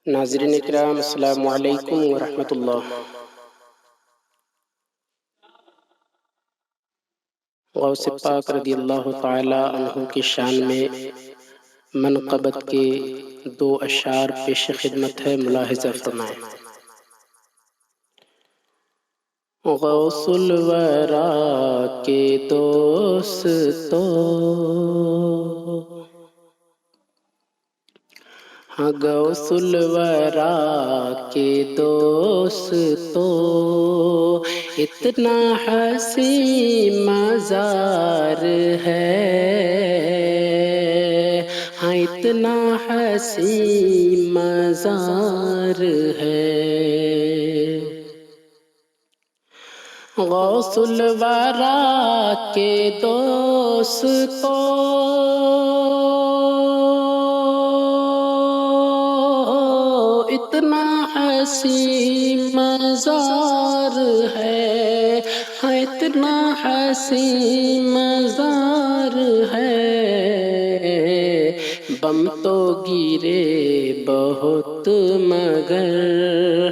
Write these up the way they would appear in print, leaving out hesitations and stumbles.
ناظرین کرام، السلام علیکم ورحمۃ اللہ۔ غوث پاک رضی اللہ تعالی عنہ کی شان میں منقبت کے دو اشعار پیش خدمت ہے، ملاحظہ فرمائیں۔ غوث الورا کے دوستو، غوث الورا کے دوستو، اتنا حسین مزار ہے، ہاں اتنا حسین مزار ہے۔ غوث الورا کے دوستو، اتنا حسین مزار ہے، ہاں اتنا حسین مزار ہے۔ بم تو گرے بہت مگر،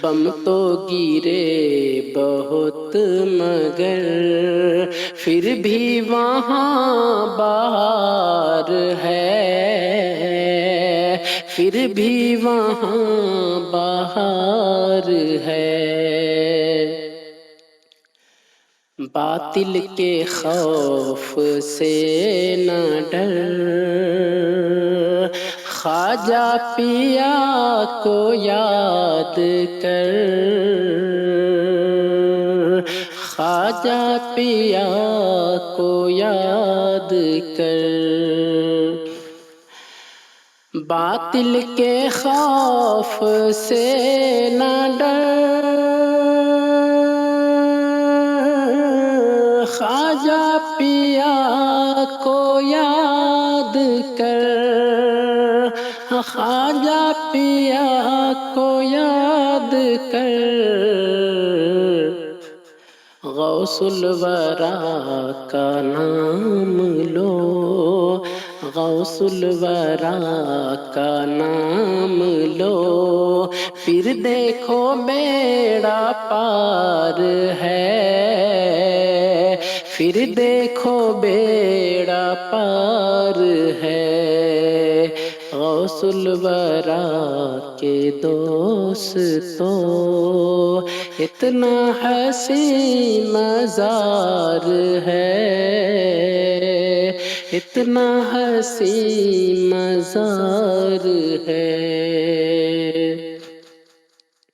بم تو گرے بہت مگر، پھر بھی وہاں بہار ہے، پھر بھی وہاں بہار ہے۔ باطل کے خوف سے نہ ڈر، خواجہ پیا کو یاد کر، خواجہ پیا کو یاد کر۔ باطل کے خوف سے نہ ڈر، خواجہ پیا کو یاد کر، خواجہ پیا کو یاد کر۔ غوث الورا کا نام لو، غوث الورا کا نام لو، پھر دیکھو بیڑا پار ہے، پھر دیکھو بیڑا پار ہے۔ غوث الورا کے دوستو، اتنا حسین مزار ہے، اتنا حسین مزار ہے۔